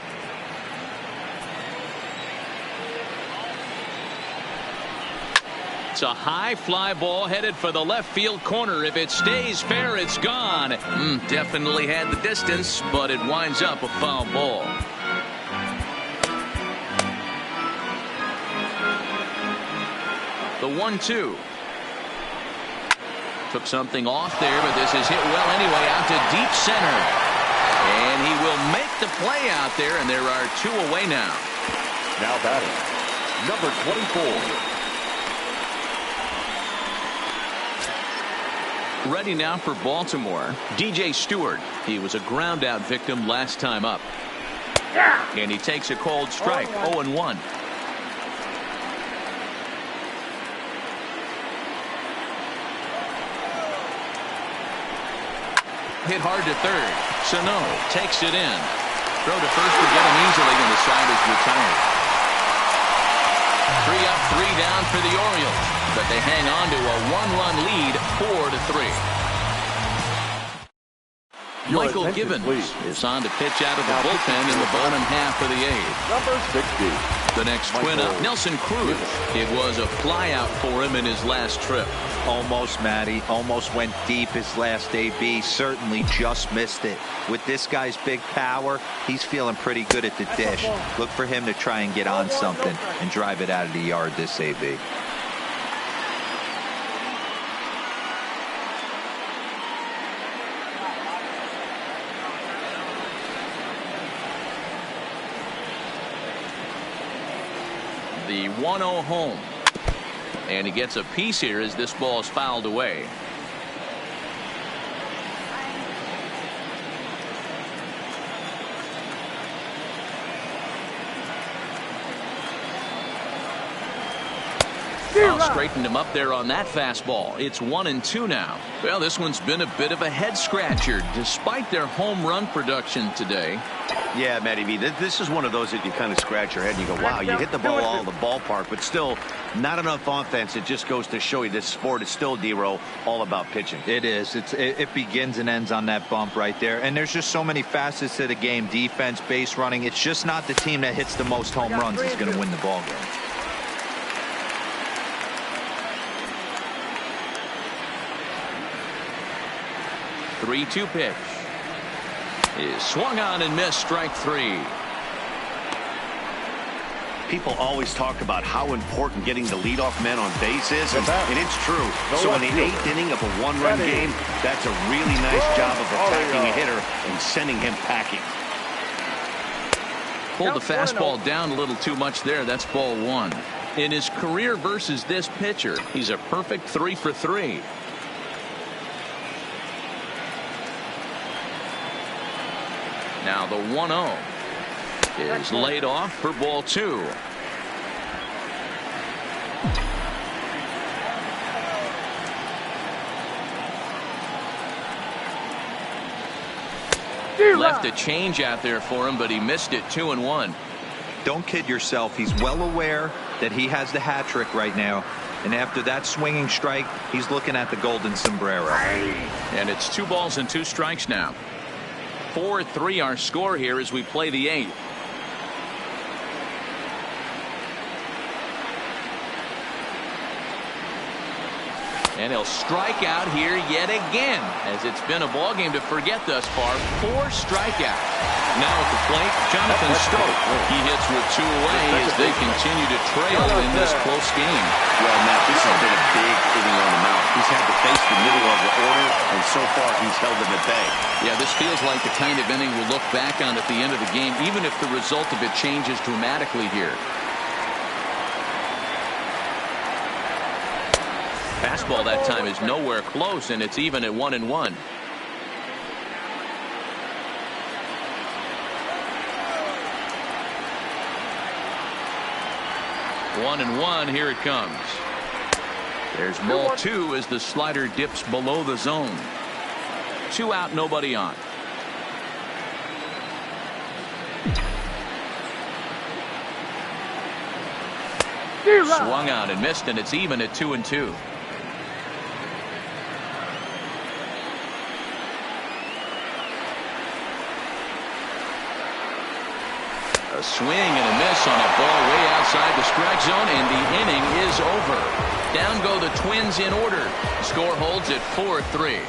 S2: It's a high fly ball headed for the left field corner. If it stays fair, it's gone. Definitely had the distance, but it winds up a foul ball. The 1-2. Took something off there, but this is hit well anyway out to deep center. And he will make the play out there, and there are 2 away now.
S3: Now batting, number 24.
S2: Ready now for Baltimore, DJ Stewart. He was a ground out victim last time up. And he takes a cold strike, 0-1. Hit hard to third. Sano takes it in. Throw to first to get him easily, and the side is retired. 3 up, 3 down for the Orioles, but they hang on to a 1-run lead, 4-3. Michael Gibbons is on to pitch out of the bullpen in the bottom half of the 8th.
S3: Number 60.
S2: The next twin up, Nelson Cruz. It was a flyout for him in his last trip.
S4: Almost, Matty. Almost went deep his last AB. Certainly just missed it. With this guy's big power, he's feeling pretty good at the dish. Look for him to try and get on something and drive it out of the yard this AB.
S2: The 1-0 home. And he gets a piece here as this ball is fouled away. Straightened him up there on that fastball. It's 1-2 now. Well, this one's been a bit of a head scratcher despite their home run production today.
S1: Yeah, Matty V, this is one of those that you kind of scratch your head and you go, wow, you hit the ball all the ballpark, but still not enough offense. It just goes to show you this sport is still, D-Row, all about pitching.
S4: It is. It begins and ends on that bump right there. And there's just so many facets to the game. Defense, base running. It's just not the team that hits the most home runs is going to win the ball game.
S2: The 3-2 pitch is swung on and missed, strike 3.
S1: People always talk about how important getting the leadoff man on base is, and it's true. So in the 8th inning of a 1-run game, that's a really nice job of attacking a hitter and sending him packing.
S2: Pulled the fastball down a little too much there. That's ball 1. In his career versus this pitcher, he's a perfect 3 for 3. Now the 1-0 is laid off for ball 2. Left a change out there for him, but he missed it. 2-1.
S4: Don't kid yourself. He's well aware that he has the hat trick right now. And after that swinging strike, he's looking at the golden sombrero.
S2: And it's 2 balls and 2 strikes now. 4-3 our score here as we play the 8th. And he'll strike out here yet again, as it's been a ball game to forget thus far. 4 strikeouts. Now at the plate, Jonathan Stoke. He hits with 2 away as they continue to trail in this close game.
S1: Well, Matt, this has been a big inning on the mound. He's had to face the middle of the order, and so far he's held them at bay.
S2: Yeah, this feels like the kind of inning we'll look back on at the end of the game, even if the result of it changes dramatically here. Fastball that time is nowhere close, and it's even at 1-1. One and one, here it comes. There's ball 2 as the slider dips below the zone. 2 out, nobody on. Swung out and missed, and it's even at 2-2. A swing and a miss on a ball way outside the strike zone, and the inning is over. Down go the Twins in order. Score holds at 4-3.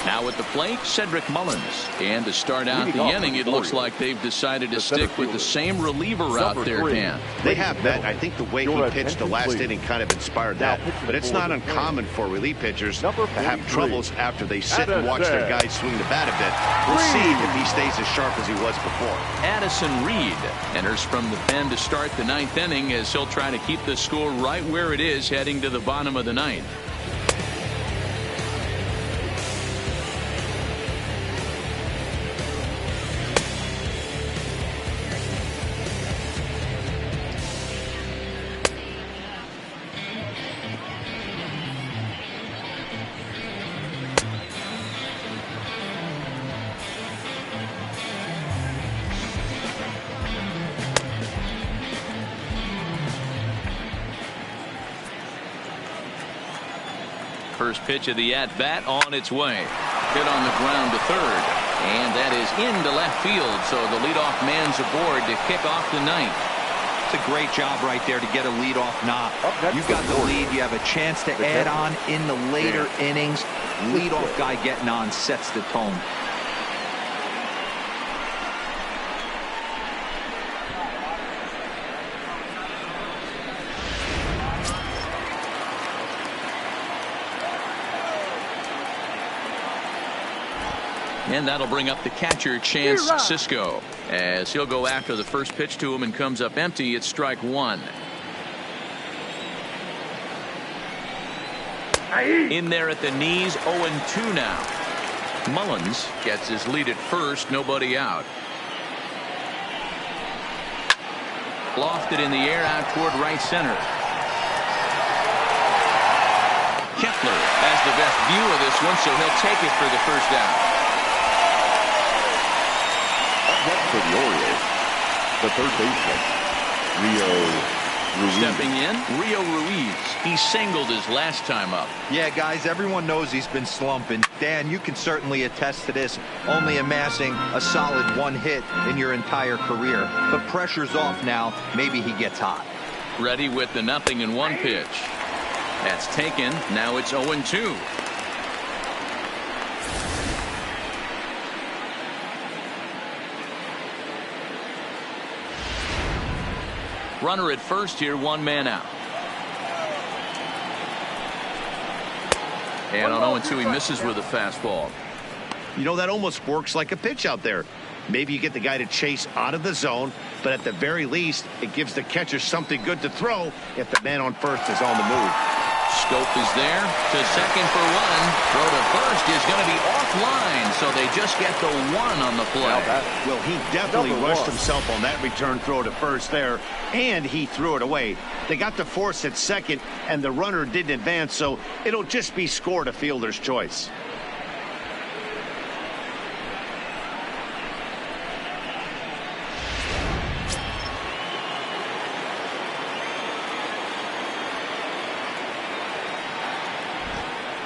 S2: Now at the plate, Cedric Mullins. And to start out the inning, it looks like they've decided to stick with the same reliever out there, Dan.
S1: They have that. I think the way he pitched the last inning kind of inspired that. But it's not uncommon for relief pitchers to have troubles after they sit and watch their guys swing the bat a bit. We'll see if he stays as sharp as he was before.
S2: Addison Reed enters from the pen to start the ninth inning as he'll try to keep the score right where it is heading to the bottom of the ninth. First pitch of the at-bat on its way. Hit on the ground to third. And that is into left field. So the leadoff man's aboard to kick off the ninth.
S4: It's a great job right there to get a leadoff knock. You've got the lead. You have a chance to add on in the later innings. Leadoff guy getting on sets the tone.
S2: And that'll bring up the catcher, Chance Sisco, as he'll go after the first pitch to him and comes up empty. It's strike one. In there at the knees, 0-2 now. Mullins gets his lead at first, nobody out. Lofted in the air out toward right center. Kepler has the best view of this one, so he'll take it for the first out.
S3: For the Orioles, the third baseman, Rio Ruiz.
S2: Stepping in, Rio Ruiz. He singled his last time up.
S4: Yeah, guys, everyone knows he's been slumping. Dan, you can certainly attest to this, only amassing a solid one hit in your entire career. But pressure's off now. Maybe he gets hot.
S2: Ready with the 0-1 pitch. That's taken. Now it's 0-2. Runner at first here, one man out. And on 0-2 he misses with a fastball.
S1: You know, that almost works like a pitch out there. Maybe you get the guy to chase out of the zone, but at the very least it gives the catcher something good to throw if the man on first is on the move.
S2: Scope is there to second for one. Throw to first is going to be offline, so they just get the one on the play.
S1: Well, he definitely rushed himself on that return throw to first there, and he threw it away. They got the force at second, and the runner didn't advance, so it'll just be scored a fielder's choice.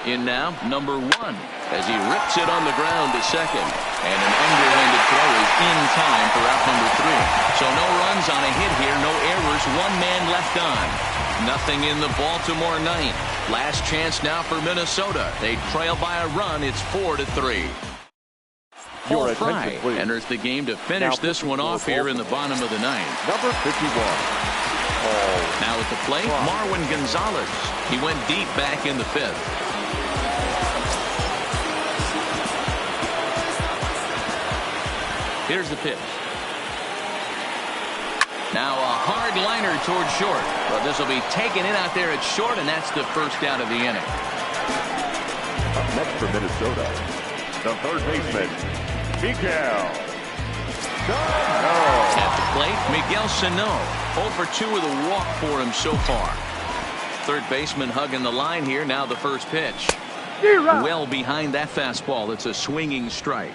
S2: In now, number one, as he rips it on the ground to second. And an underhanded throw is in time for out number three. So no runs on a hit here, no errors, one man left on. Nothing in the Baltimore ninth. Last chance now for Minnesota. They trail by a run. It's 4-3. Paul Fry enters the game to finish this one off here in the bottom of the ninth.
S3: Number 51.
S2: Now at the plate, Marwin Gonzalez. He went deep back in the fifth. Here's the pitch. Now a hard liner toward short. But this will be taken in out there at short, and that's the first out of the inning.
S3: Up next for Minnesota, the third baseman, Miguel Sano.
S2: At the plate, Miguel Sano. 0 for 2 with a walk for him so far. Third baseman hugging the line here. Now the first pitch. Well behind that fastball. It's a swinging strike.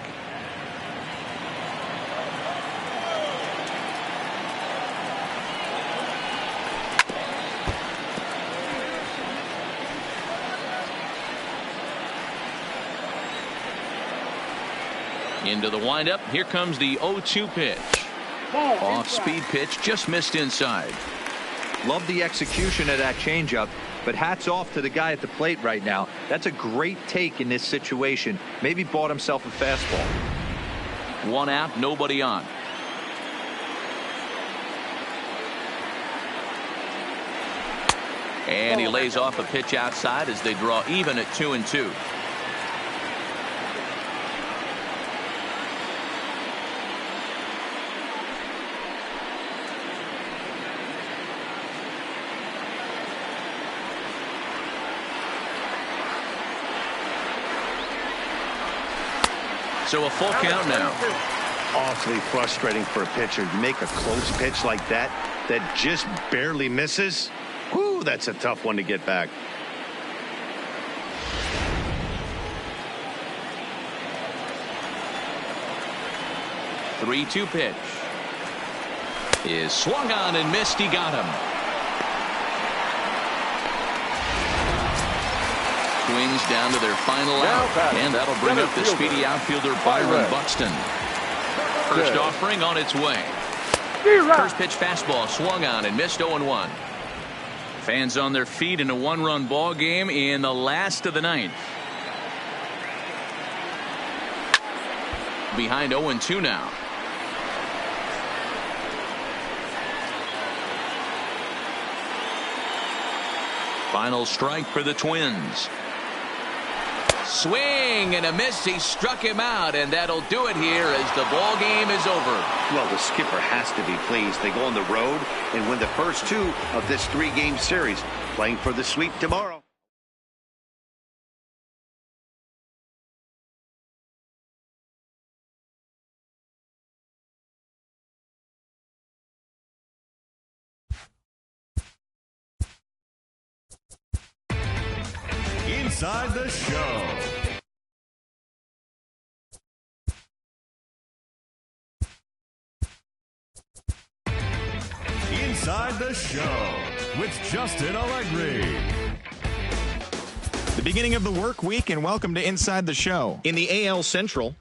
S2: Into the windup. Here comes the 0-2 pitch. Off speed pitch, just missed inside.
S4: Love the execution of that changeup. But hats off to the guy at the plate right now. That's a great take in this situation. Maybe bought himself a fastball.
S2: 1 out, nobody on. And he lays off a pitch outside as they draw even at 2-2. So a full count now.
S1: Awfully frustrating for a pitcher. You make a close pitch like that just barely misses. Whew, that's a tough one to get back.
S2: The 3-2 pitch is swung on and missed. He got him. Swings down to their final out, and that'll bring up the speedy outfielder Byron Buxton. First offering on its way. First pitch fastball swung on and missed. 0-1. Fans on their feet in a 1-run ball game in the last of the 9th. Behind 0-2 now. Final strike for the Twins. Swing and a miss. He struck him out, and that'll do it here as the ball game is over.
S1: Well, the skipper has to be pleased. They go on the road and win the first 2 of this 3-game series, playing for the sweep tomorrow.
S3: Inside the Show. Inside the Show with Justin Allegri.
S7: The beginning of the work week, and welcome to Inside the Show. In the AL Central,